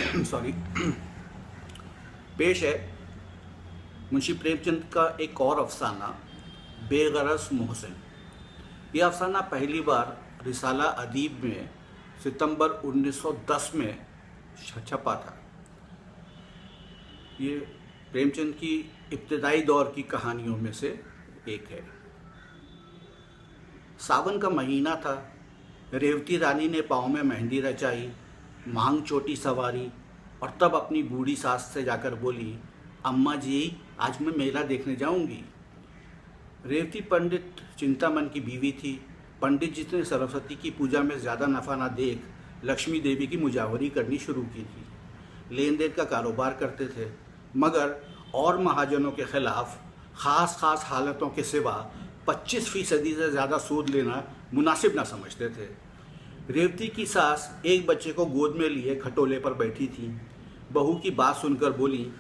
Sorry. पेश है मुंशी प्रेमचंद का एक और अफसाना, बेगरज मोहसिन। यह अफसाना पहली बार रिसाला अदीब में सितंबर 1910 में छपा था। ये प्रेमचंद की इब्तदाई दौर की कहानियों में से एक है। सावन का महीना था। रेवती रानी ने पाँव में मेहंदी रचाई, मांग चोटी सवारी और तब अपनी बूढ़ी सास से जाकर बोली, अम्मा जी आज मैं मेला देखने जाऊंगी। रेवती पंडित चिंतामन की बीवी थी। पंडित जी ने सरस्वती की पूजा में ज़्यादा नफ़ा ना देख लक्ष्मी देवी की मुजावरी करनी शुरू की थी। लेन देन का कारोबार करते थे, मगर और महाजनों के खिलाफ ख़ास हालतों के सिवा 25% से ज़्यादा सूद लेना मुनासिब ना समझते थे। रेवती की सास एक बच्चे को गोद में लिए खटोले पर बैठी थी। बहू की बात सुनकर बोली,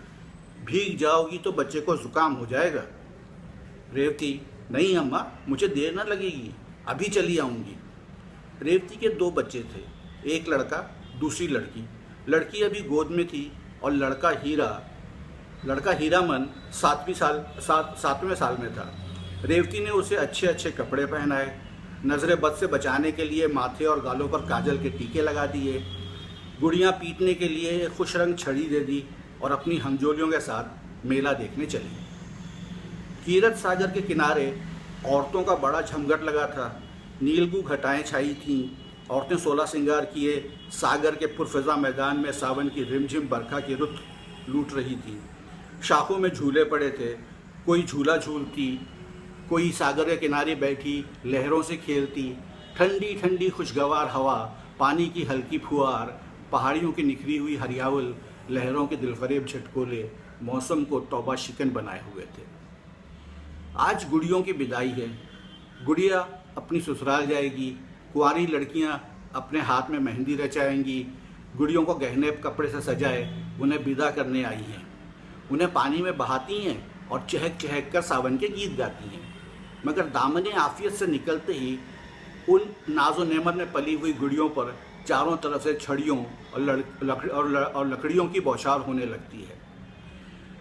भीग जाओगी तो बच्चे को जुकाम हो जाएगा। रेवती, नहीं अम्मा, मुझे देर न लगेगी, अभी चली आऊँगी। रेवती के 2 बच्चे थे, एक लड़का दूसरी लड़की। लड़की अभी गोद में थी और लड़का हीरामन 7वें साल में था। रेवती ने उसे अच्छे अच्छे कपड़े पहनाए, नज़रें बद से बचाने के लिए माथे और गालों पर काजल के टीके लगा दिए, गुड़ियाँ पीटने के लिए एक खुश रंग छड़ी दे दी और अपनी हमजोलियों के साथ मेला देखने चली। कीरत सागर के किनारे औरतों का बड़ा झमघट लगा था। नीलगू घटाएं छाई थीं। औरतें 16 श्रृंगार किए सागर के पुरफिजा मैदान में सावन की रिमझिम बरखा की रुत लूट रही थी। शाखों में झूले पड़े थे, कोई झूला झूलती, कोई सागर के किनारे बैठी लहरों से खेलती। ठंडी ठंडी खुशगवार हवा, पानी की हल्की फुहार, पहाड़ियों की निखरी हुई हरियावल, लहरों के दिलफरेब झटकोले मौसम को तौबा शिकन बनाए हुए थे। आज गुड़ियों की विदाई है। गुड़िया अपनी ससुराल जाएगी। कुंवारी लड़कियां अपने हाथ में मेहंदी रचाएंगी। गुड़ियों को गहने कपड़े से सजाए उन्हें विदा करने आई हैं। उन्हें पानी में बहाती हैं और चहक चहक कर सावन के गीत गाती हैं, मगर दामने आफियत से निकलते ही उन नाजो नेमत में पली हुई गुड़ियों पर चारों तरफ से छड़ियों और लकड़ियों की बौछार होने लगती है।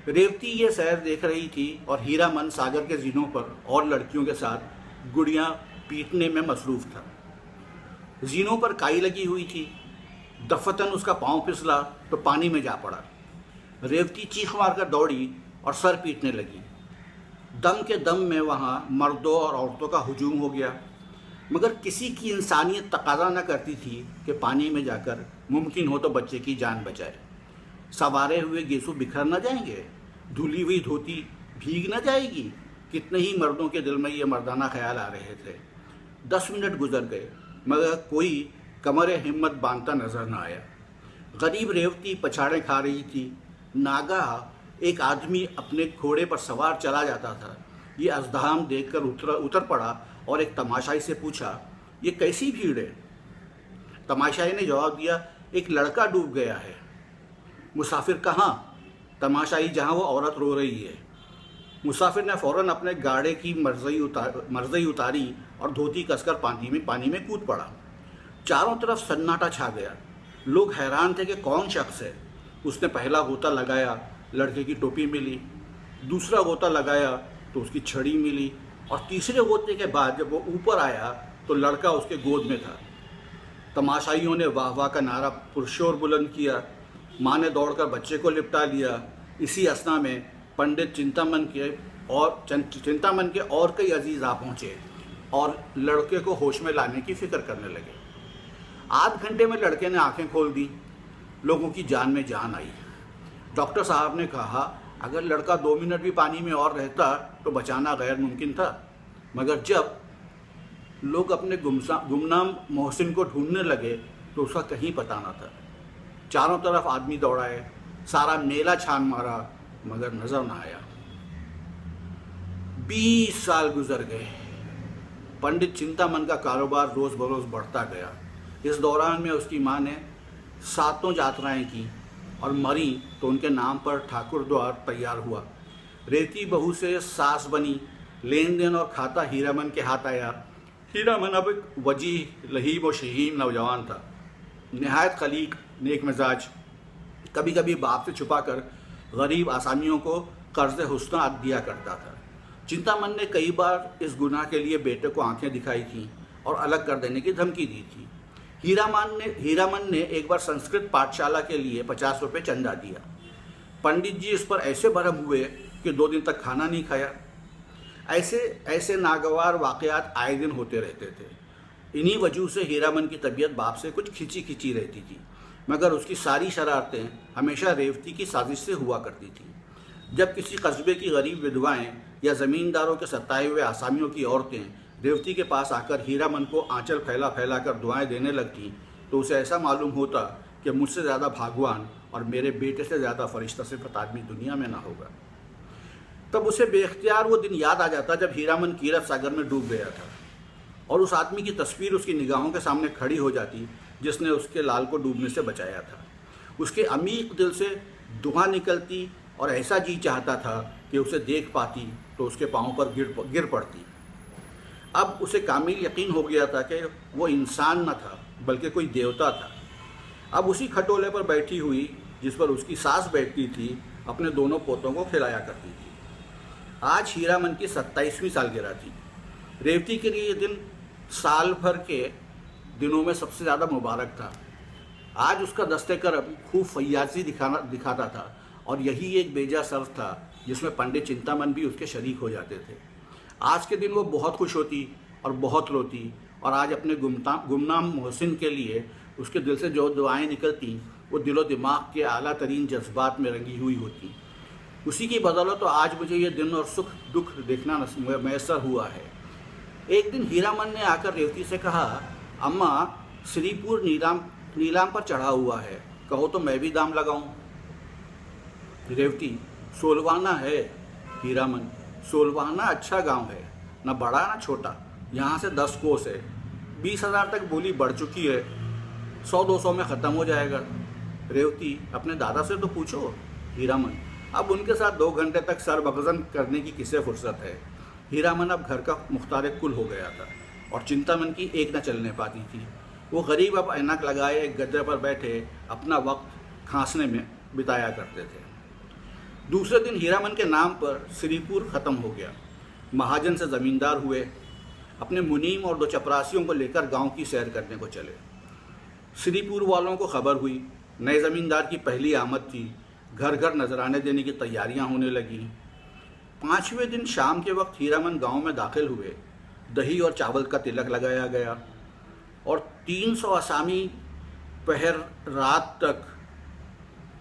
रेवती ये सैर देख रही थी और हीरामन सागर के जीनों पर और लड़कियों के साथ गुड़ियाँ पीटने में मसरूफ़ था। जीनों पर काई लगी हुई थी। दफतन उसका पाँव फिसला तो पानी में जा पड़ा। रेवती चीख मारकर दौड़ी और सर पीटने लगी। दम के दम में वहाँ मर्दों और औरतों का हुजूम हो गया, मगर किसी की इंसानियत तकाजा न करती थी कि पानी में जाकर मुमकिन हो तो बच्चे की जान बचाए। सवारे हुए गेसू बिखर न जाएंगे, धुली हुई धोती भीग न जाएगी। कितने ही मर्दों के दिल में ये मर्दाना ख्याल आ रहे थे। 10 मिनट गुजर गए, मगर कोई कमर हिम्मत बांधता नजर न आया। गरीब रेवती पछाड़े खा रही थी। नागाह एक आदमी अपने घोड़े पर सवार चला जाता था। ये अज़दहाम देखकर उतर पड़ा और एक तमाशाई से पूछा, ये कैसी भीड़ है? तमाशाई ने जवाब दिया, एक लड़का डूब गया है। मुसाफिर कहाँ? तमाशाई, जहाँ वो औरत रो रही है। मुसाफिर ने फ़ौरन अपने गाड़े की मर्ज़ई उतारी और धोती कसकर पानी में कूद पड़ा। चारों तरफ सन्नाटा छा गया। लोग हैरान थे कि कौन शख्स है। उसने पहला गोता लगाया, लड़के की टोपी मिली। दूसरा गोता लगाया तो उसकी छड़ी मिली, और तीसरे गोते के बाद जब वो ऊपर आया तो लड़का उसके गोद में था। तमाशाइयों ने वाह वाह का नारा पुरशोर बुलंद किया। माँ ने दौड़कर बच्चे को लिपटा लिया। इसी असना में पंडित चिंतामन के और कई अजीज आ पहुँचे और लड़के को होश में लाने की फिक्र करने लगे। आध घंटे में लड़के ने आंखें खोल दी। लोगों की जान में जान आई। डॉक्टर साहब ने कहा, अगर लड़का 2 मिनट भी पानी में और रहता तो बचाना गैर मुमकिन था। मगर जब लोग अपने गुमनाम मोहसिन को ढूंढने लगे तो उसका कहीं पता न था। चारों तरफ आदमी दौड़ाए, सारा मेला छान मारा, मगर नजर न आया। 20 साल गुजर गए। पंडित चिंतामन का कारोबार रोज़ बरोज़ बढ़ता गया। इस दौरान में उसकी माँ ने 7 यात्राएं की और मरी तो उनके नाम पर ठाकुर द्वार तैयार हुआ। रेवती बहू से सास बनी। लेन देन और खाता हीरामन के हाथ आया। हीरामन अब एक वजीह, लहीब और शहीम नौजवान था। नहायत खलीक, नेक मिजाज, कभी कभी बाप से छुपाकर गरीब आसामियों को कर्ज हुस्ना दिया करता था। चिंतामन ने कई बार इस गुनाह के लिए बेटे को आंखें दिखाई थीं और अलग कर देने की धमकी दी थी। हीरामन ने एक बार संस्कृत पाठशाला के लिए 50 रुपये चंदा दिया। पंडित जी इस पर ऐसे भरम हुए कि 2 दिन तक खाना नहीं खाया। ऐसे नागवार वाकयात आए दिन होते रहते थे। इन्हीं वजह से हीरामन की तबीयत बाप से कुछ खिंची खिंची रहती थी, मगर उसकी सारी शरारतें हमेशा रेवती की साजिश से हुआ करती थी। जब किसी कस्बे की गरीब विधवाएं या ज़मींदारों के सताए हुए आसामियों की औरतें रेवती के पास आकर हीरामन को आंचल फैला फैला कर दुआएं देने लगती तो उसे ऐसा मालूम होता कि मुझसे ज़्यादा भगवान और मेरे बेटे से ज़्यादा फरिश्ता सिफत आदमी दुनिया में ना होगा। तब उसे बेख्तियार वो दिन याद आ जाता जब हीरामन कीरत सागर में डूब गया था और उस आदमी की तस्वीर उसकी निगाहों के सामने खड़ी हो जाती जिसने उसके लाल को डूबने से बचाया था। उसके अमीक दिल से दुआ निकलती और ऐसा जी चाहता था कि उसे देख पाती तो उसके पाँव पर गिर पड़ती। अब उसे कामिल यकीन हो गया था कि वो इंसान न था बल्कि कोई देवता था। अब उसी खटोले पर बैठी हुई जिस पर उसकी सास बैठती थी अपने दोनों पोतों को खिलाया करती थी। आज हीरामन की 27वीं सालगिरह थी। रेवती के लिए ये दिन साल भर के दिनों में सबसे ज़्यादा मुबारक था। आज उसका दस्ते करम खूब फैयाजी दिखाता था और यही एक बेजा सर्फ था जिसमें पंडित चिंतामन भी उसके शरीक हो जाते थे। आज के दिन वो बहुत खुश होती और बहुत रोती और आज अपने गुमनाम मोहसिन के लिए उसके दिल से जो दुआएं निकलती वो दिलो दिमाग के आला तरीन जज्बात में रंगी हुई होती। उसी की बदौलत तो आज मुझे ये दिन और सुख दुख देखना मैसर हुआ है। एक दिन हीरामन ने आकर रेवती से कहा, अम्मा श्रीपुर नीलाम पर चढ़ा हुआ है, कहो तो मैं भी दाम लगाऊं। रेवती, सोलवाना है। हीरामन, सोलवाना अच्छा गांव है, ना बड़ा ना छोटा, यहाँ से 10 कोस है, 20,000 तक बोली बढ़ चुकी है, 100-200 में ख़त्म हो जाएगा। रेवती, अपने दादा से तो पूछो। हीरामन, अब उनके साथ 2 घंटे तक सरबगज़न करने की किसे फुर्सत है। हीरामन अब घर का मुख्तार कुल हो गया था और चिंतामन की एक न चलने पाती थी। वो गरीब अब ऐनक लगाए एक गद्दे पर बैठे अपना वक्त खांसने में बिताया करते थे। दूसरे दिन हीरामन के नाम पर श्रीपुर ख़त्म हो गया। महाजन से ज़मींदार हुए, अपने मुनीम और 2 चपरासियों को लेकर गांव की सैर करने को चले। श्रीपुर वालों को खबर हुई नए ज़मींदार की पहली आमद थी। घर घर नजराने देने की तैयारियां होने लगी। 5वें दिन शाम के वक्त हीरामन गांव में दाखिल हुए। दही और चावल का तिलक लगाया गया और 300 असामी पहर रात तक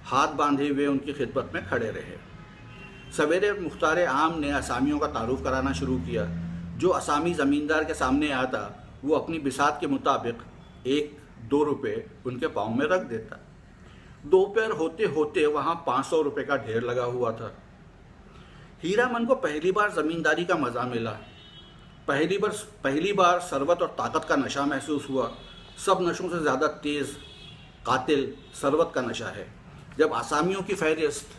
हाथ बांधे हुए उनकी खिदमत में खड़े रहे। सवेरे मुख्तार आम ने असामियों का तारुफ कराना शुरू किया। जो असामी ज़मींदार के सामने आता वो अपनी बिसात के मुताबिक 1-2 रुपये उनके पाँव में रख देता। दोपहर होते होते वहाँ 500 रुपये का ढेर लगा हुआ था। हीरामन को पहली बार ज़मींदारी का मज़ा मिला। पहली बार शरबत और ताकत का नशा महसूस हुआ। सब नशों से ज़्यादा तेज़ कातिल शरबत का नशा है। जब आसामियों की फहरिस्त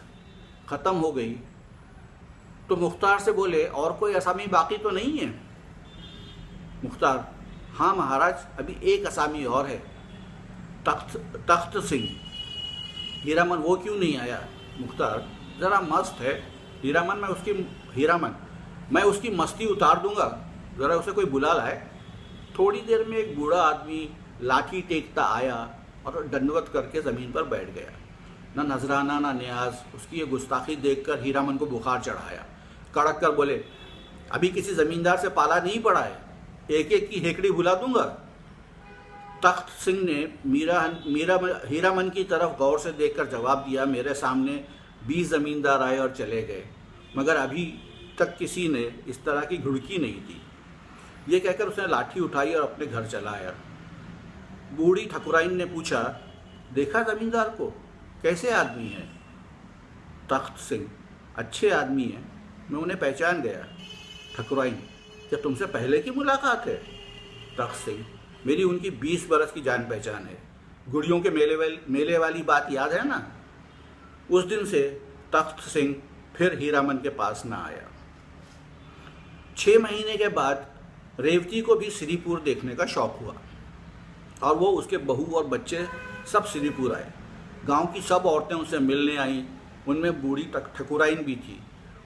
ख़त्म हो गई तो मुख्तार से बोले, और कोई असामी बाकी तो नहीं है? मुख्तार, हाँ महाराज, अभी एक असामी और है, तख्त सिंह। हीरामन, वो क्यों नहीं आया? मुख्तार, ज़रा मस्त है। हीरामन, मैं उसकी मस्ती उतार दूंगा, ज़रा उसे कोई बुला लाए। थोड़ी देर में एक बूढ़ा आदमी लाठी टेकता आया और दंडवत करके ज़मीन पर बैठ गया। ना नजराना ना न्याज। उसकी ये गुस्ताखी देखकर हीरामन को बुखार चढ़ाया। कड़क कर बोले, अभी किसी ज़मींदार से पाला नहीं पड़ा है, एक एक की हेकड़ी भुला दूंगा। तख्त सिंह ने हीरामन की तरफ गौर से देखकर जवाब दिया, मेरे सामने 20 ज़मींदार आए और चले गए, मगर अभी तक किसी ने इस तरह की घुड़की नहीं दी। ये कहकर उसने लाठी उठाई और अपने घर चला आया। बूढ़ी ठकुराइन ने पूछा, देखा ज़मींदार को, कैसे आदमी है? तख्त सिंह, अच्छे आदमी हैं, मैं उन्हें पहचान गया। ठकुराइन, क्या तुमसे पहले की मुलाकात है? तख्त सिंह, मेरी उनकी 20 बरस की जान पहचान है। गुड़ियों के मेले वाली बात याद है ना? उस दिन से तख्त सिंह फिर हीरामन के पास ना आया। 6 महीने के बाद रेवती को भी श्रीपुर देखने का शौक हुआ और वो उसके बहू और बच्चे सब श्रीपुर आए। गांव की सब औरतें उनसे मिलने आईं, उनमें बूढ़ी ठकुराइन भी थी।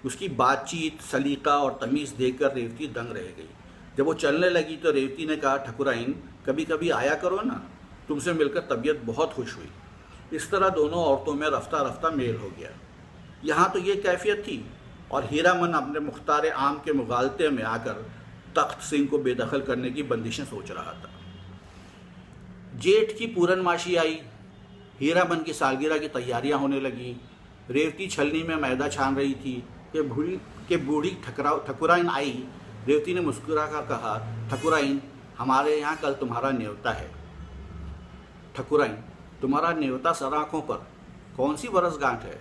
उसकी बातचीत, सलीका और तमीज़ देखकर रेवती दंग रह गई। जब वो चलने लगी तो रेवती ने कहा, ठकुराइन कभी कभी आया करो ना, तुमसे मिलकर तबीयत बहुत खुश हुई। इस तरह दोनों औरतों में रफ्ता रफ्ता मेल हो गया। यहाँ तो ये कैफियत थी और हीरामन अपने मुख्तार आम के मुगालते में आकर तख्त सिंह को बेदखल करने की बंदिशें सोच रहा था। जेठ की पूरनमाशी आई, हीरामन की सालगिरह की तैयारियां होने लगी। रेवती छलनी में मैदा छान रही थी कि बूढ़ी ठकुराइन आई। रेवती ने मुस्कुरा कर कहा, ठकुराइन हमारे यहाँ कल तुम्हारा न्योता है। ठकुराइन तुम्हारा न्योता सर आँखों पर, कौन सी बरसगांठ है?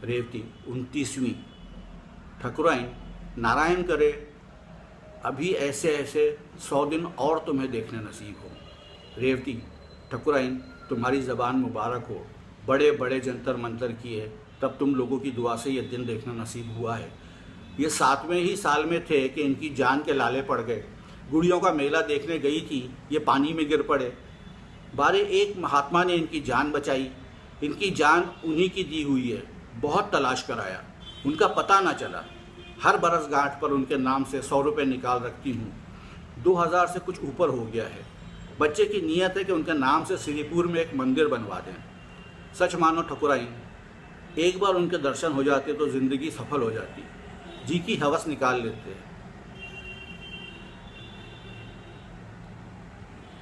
रेवती 29वीं। ठकुराइन नारायण करे अभी ऐसे ऐसे 100 दिन और तुम्हें देखने नसीब हो। रेवती ठकुराइन तुम्हारी ज़बान मुबारक हो, बड़े बड़े जंतर मंतर किए तब तुम लोगों की दुआ से ये दिन देखना नसीब हुआ है। ये 7वें ही साल में थे कि इनकी जान के लाले पड़ गए। गुड़ियों का मेला देखने गई थी, ये पानी में गिर पड़े। बारे एक महात्मा ने इनकी जान बचाई। इनकी जान उन्हीं की दी हुई है। बहुत तलाश कराया, उनका पता ना चला। हर बरसगांठ पर उनके नाम से 100 रुपये निकाल रखती हूँ। 2000 से कुछ ऊपर हो गया है। बच्चे की नीयत है कि उनके नाम से श्रीपुर में एक मंदिर बनवा दें। सच मानो ठकुराइन, एक बार उनके दर्शन हो जाते तो ज़िंदगी सफल हो जाती। जी की हवस निकाल लेते।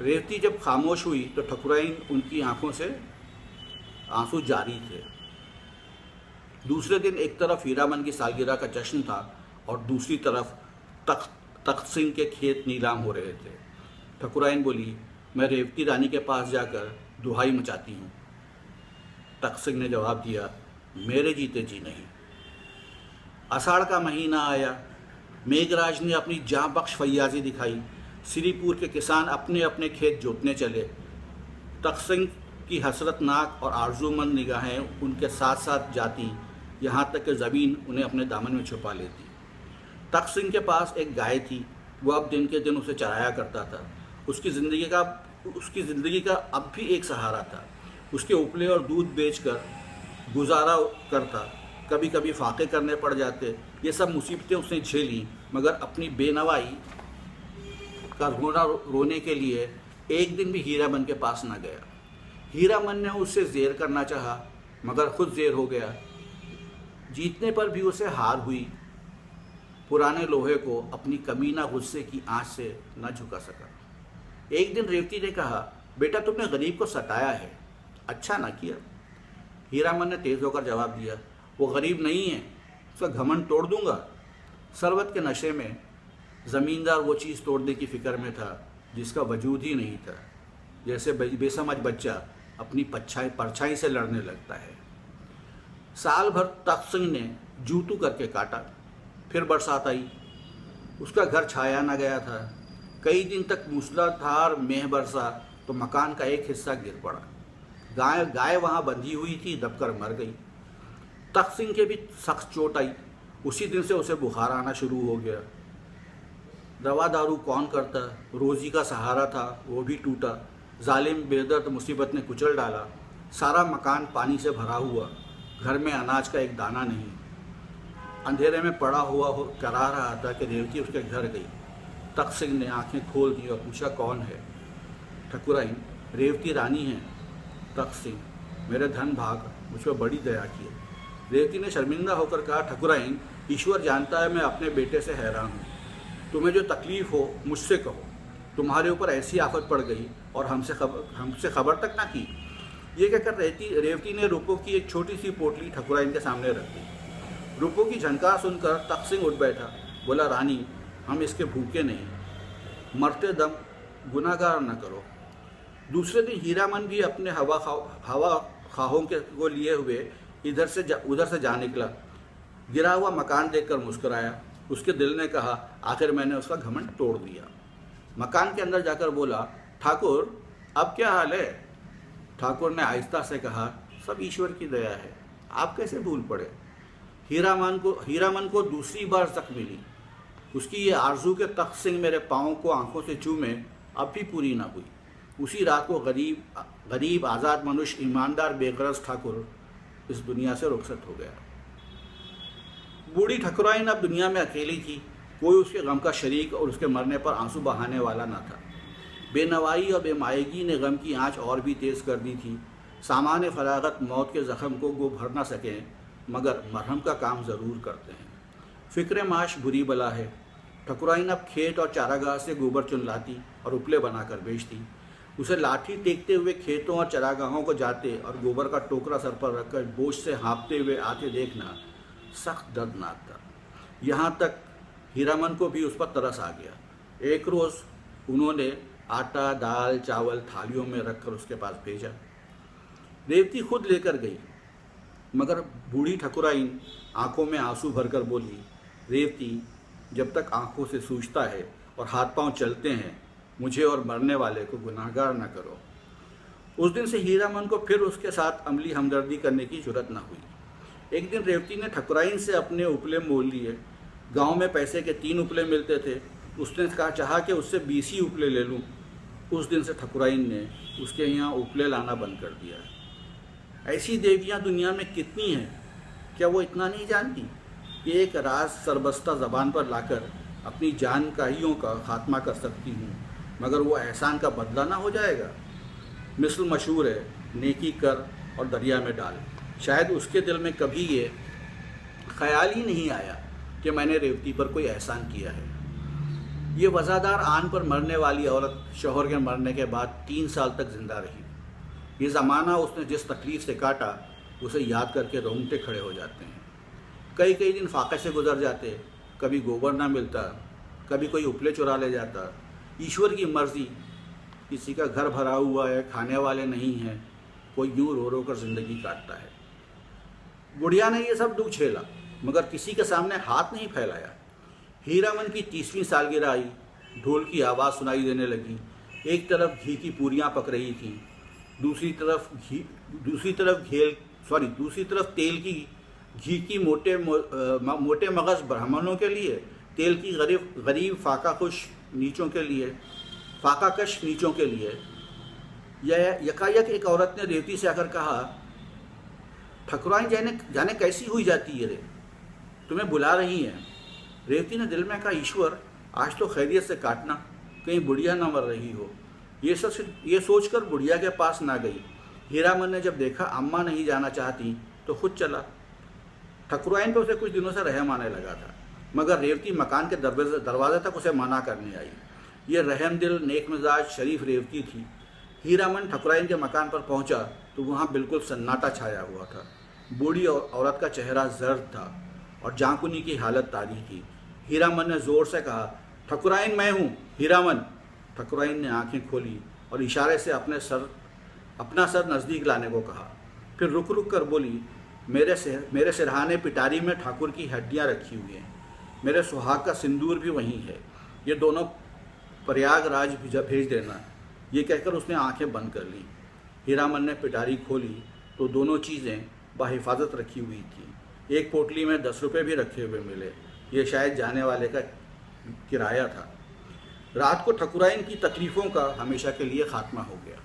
रेवती जब खामोश हुई तो ठकुराइन उनकी आंखों से आंसू जारी थे। दूसरे दिन एक तरफ हीरामन की सालगिरह का जश्न था और दूसरी तरफ तख्त सिंह के खेत नीलाम हो रहे थे। ठकुराइन बोली, मैं रेवती रानी के पास जाकर दुहाई मचाती हूँ। तख्त सिंह ने जवाब दिया, मेरे जीते जी नहीं। आषाढ़ का महीना आया। मेघराज ने अपनी जाँ बख्श फैयाजी दिखाई। श्रीपुर के किसान अपने अपने खेत जोतने चले। तख्त सिंह की हसरतनाक और आरजूमंद निगाहें उनके साथ साथ जाती, यहाँ तक कि ज़मीन उन्हें अपने दामन में छुपा लेती। तख्त सिंह के पास एक गाय थी। वो अब दिन के दिन उसे चराया करता था। उसकी ज़िंदगी का अब भी एक सहारा था। उसके उपले और दूध बेचकर गुजारा करता। कभी कभी फाके करने पड़ जाते। ये सब मुसीबतें उसने झेली, मगर अपनी बेनवाई का रोने के लिए एक दिन भी हीरामन के पास न गया। हीरामन ने उससे ज़ेर करना चाहा, मगर खुद ज़ेर हो गया। जीतने पर भी उसे हार हुई। पुराने लोहे को अपनी कमीना गुस्से की आंच से न झुका सका। एक दिन रेवती ने कहा, बेटा तुमने गरीब को सताया है, अच्छा ना किया। हीरामन ने तेज़ होकर जवाब दिया, वो गरीब नहीं है, उसका घमंड तोड़ दूंगा। सरबत के नशे में ज़मींदार वो चीज़ तोड़ने की फ़िक्र में था जिसका वजूद ही नहीं था। जैसे बेसमझ बच्चा अपनी परछाई से लड़ने लगता है। साल भर तख्त सिंह ने जूतू करके काटा। फिर बरसात आई। उसका घर छाया न गया था। कई दिन तक मूसलाधार मेह बरसा तो मकान का एक हिस्सा गिर पड़ा। गाय वहाँ बंधी हुई थी, दबकर मर गई। तख्त सिंह के भी सख्त चोट आई। उसी दिन से उसे बुखार आना शुरू हो गया। दवा दारू कौन करता, रोज़ी का सहारा था वो भी टूटा। जालिम बेदर्द मुसीबत ने कुचल डाला। सारा मकान पानी से भरा हुआ। घर में अनाज का एक दाना नहीं। अंधेरे में पड़ा हुआ करा रहा था कि रेवती उसके घर गई। तख्त सिंह ने आंखें खोल दी और पूछा, कौन है? ठकुराइन, रेवती रानी है। तख्त सिंह, मेरे धन भाग, मुझ पर बड़ी दया की। रेवती ने शर्मिंदा होकर कहा, ठकुराइन, ईश्वर जानता है मैं अपने बेटे से हैरान हूँ। तुम्हें जो तकलीफ़ हो मुझसे कहो। तुम्हारे ऊपर ऐसी आफत पड़ गई और हमसे खबर तक ना की। ये कहकर रेवती ने रूपों की एक छोटी सी पोटली ठकुराइन के सामने रख दी। रूपों की झनकार सुनकर तख्त सिंह उठ बैठा। बोला, रानी, हम इसके भूखे नहीं, मरते दम गुनाहगार न करो। दूसरे दिन हीरामन भी अपने हवा खाहों को लिए हुए उधर से जा निकला। गिरा हुआ मकान देखकर मुस्कुराया। उसके दिल ने कहा, आखिर मैंने उसका घमंड तोड़ दिया। मकान के अंदर जाकर बोला, ठाकुर, अब क्या हाल है? ठाकुर ने आहिस्ता से कहा, सब ईश्वर की दया है, आप कैसे भूल पड़े? हीरामन को दूसरी बार तक मिली। उसकी ये आरजू के तख्त सिंह मेरे पाँव को आंखों से चूमे अब भी पूरी ना हुई। उसी रात को गरीब आज़ाद मनुष्य ईमानदार बेगरज ठाकुर इस दुनिया से रुखसत हो गया। बूढ़ी ठकुराइन अब दुनिया में अकेली थी। कोई उसके गम का शरीक और उसके मरने पर आंसू बहाने वाला न था। बेनवाई और बेमायगी ने गम की आंच और भी तेज़ कर दी थी। सामान्य फरागत मौत के ज़ख्म को वो भर ना सकें, मगर मरहम का काम ज़रूर करते हैं। फ़िक्र माश बुरी बला है। ठकुराइन अब खेत और चारागाह से गोबर चुन लाती और उपले बनाकर बेचती। उसे लाठी टेकते हुए खेतों और चरागाहों को जाते और गोबर का टोकरा सर पर रखकर बोझ से हाँफते हुए आते देखना सख्त दर्दनाक था। यहाँ तक हीरामन को भी उस पर तरस आ गया। एक रोज़ उन्होंने आटा, दाल, चावल थालियों में रखकर उसके पास भेजा। रेवती खुद लेकर गई, मगर बूढ़ी ठकुराइन आंखों में आंसू भरकर बोली, रेवती, जब तक आंखों से सूझता है और हाथ पांव चलते हैं, मुझे और मरने वाले को गुनाहगार न करो। उस दिन से हीरामन को फिर उसके साथ अमली हमदर्दी करने की जुर्रत न हुई। एक दिन रेवती ने ठकुराइन से अपने उपले मोल लिए। गांव में पैसे के 3 उपले मिलते थे। उसने चाहा कि उससे 20 ही उपले ले लूं। उस दिन से ठकुराइन ने उसके यहाँ उपले लाना बंद कर दिया। ऐसी देवियाँ दुनिया में कितनी हैं, क्या वो इतना नहीं जानती कि एक राज सरबस्ता ज़बान पर लाकर अपनी जानकारियों का खात्मा कर सकती हूँ, मगर वो एहसान का बदला ना हो जाएगा। मिसल मशहूर है, नेकी कर और दरिया में डाल। शायद उसके दिल में कभी ये ख्याल ही नहीं आया कि मैंने रेवती पर कोई एहसान किया है। ये वज़ादार आन पर मरने वाली औरत शौहर के मरने के बाद 3 साल तक जिंदा रही। ये ज़माना उसने जिस तकलीफ़ से काटा, उसे याद करके रोंगटे खड़े हो जाते हैं। कई दिन फाके से गुजर जाते, कभी गोबर ना मिलता, कभी कोई उपले चुरा ले जाता। ईश्वर की मर्ज़ी, किसी का घर भरा हुआ है, खाने वाले नहीं हैं, कोई यूँ रो कर ज़िंदगी काटता है। बुढ़िया ने ये सब दुख झेला, मगर किसी के सामने हाथ नहीं फैलाया। हीरामन की 30वीं सालगिरह आई। ढोल की आवाज़ सुनाई देने लगी। एक तरफ घी की पूरियाँ पक रही थीं, दूसरी तरफ तेल की घी की मोटे मगज़ ब्राह्मणों के लिए, तेल की गरीब फाकाकश नीचों के लिए। यह यकायक एक औरत ने रेवती से आकर कहा, ठकुराइन जाने कैसी हुई जाती है रे, तुम्हें बुला रही हैं। रेवती ने दिल में कहा, ईश्वर, आज तो खैरियत से काटना, कहीं बुढ़िया न मर रही हो। ये सोचकर बुढ़िया के पास ना गई। हीरामन ने जब देखा अम्मा नहीं जाना चाहती तो खुद चला। ठकुराइन पर उसे कुछ दिनों से रहम आने लगा था, मगर रेवती मकान के दरवाजे तक उसे मना करने आई। ये रहमदिल, नेक मिजाज, शरीफ रेवती थी। हीरामन ठकुराइन के मकान पर पहुंचा तो वहाँ बिल्कुल सन्नाटा छाया हुआ था। बूढ़ी औरत का चेहरा जर्द था और जांकुनी की हालत तारी थी। हीरामन ने ज़ोर से कहा, ठकुराइन, मैं हूँ हीरामन। ठकुराइन ने आंखें खोली और इशारे से अपना सर नज़दीक लाने को कहा। फिर रुक कर बोली, मेरे सिरहाने पिटारी में ठाकुर की हड्डियाँ रखी हुई हैं। मेरे सुहाग का सिंदूर भी वहीं है। ये दोनों प्रयागराज भेज देना। ये कहकर उसने आंखें बंद कर लीं। हीरामन ने पिटारी खोली तो दोनों चीज़ें बाहिफाजत रखी हुई थी। एक पोटली में 10 रुपये भी रखे हुए मिले। ये शायद जाने वाले का किराया था। रात को ठकुराइन की तकलीफ़ों का हमेशा के लिए खात्मा हो गया।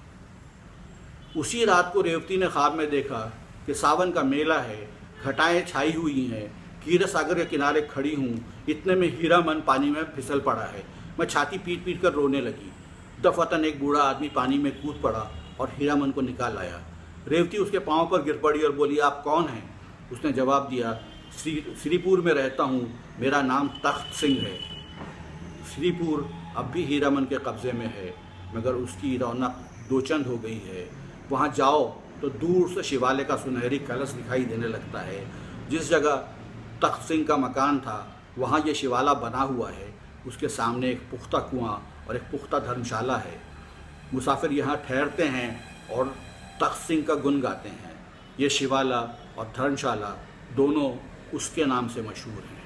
उसी रात को रेवती ने ख्वाब में देखा कि सावन का मेला है, घटाएं छाई हुई हैं, क्षीर सागर के किनारे खड़ी हूँ। इतने में हीरामन पानी में फिसल पड़ा है। मैं छाती पीट कर रोने लगी। दफअतन एक बूढ़ा आदमी पानी में कूद पड़ा और हीरामन को निकाल लाया। रेवती उसके पाँव पर गिर पड़ी और बोली, आप कौन हैं? उसने जवाब दिया, श्रीपुर में रहता हूँ, मेरा नाम तख्त सिंह है। श्रीपुर अब भी हीरामन के कब्ज़े में है, मगर उसकी रौनक दोचंद हो गई है। वहाँ जाओ तो दूर से शिवालय का सुनहरी कलश दिखाई देने लगता है। जिस जगह तख्त सिंह का मकान था, वहाँ ये शिवाला बना हुआ है। उसके सामने एक पुख्ता कुआं और एक पुख्ता धर्मशाला है। मुसाफिर यहाँ ठहरते हैं और तख्त सिंह का गुण गाते हैं। ये शिवाला और धर्मशाला दोनों उसके नाम से मशहूर हैं।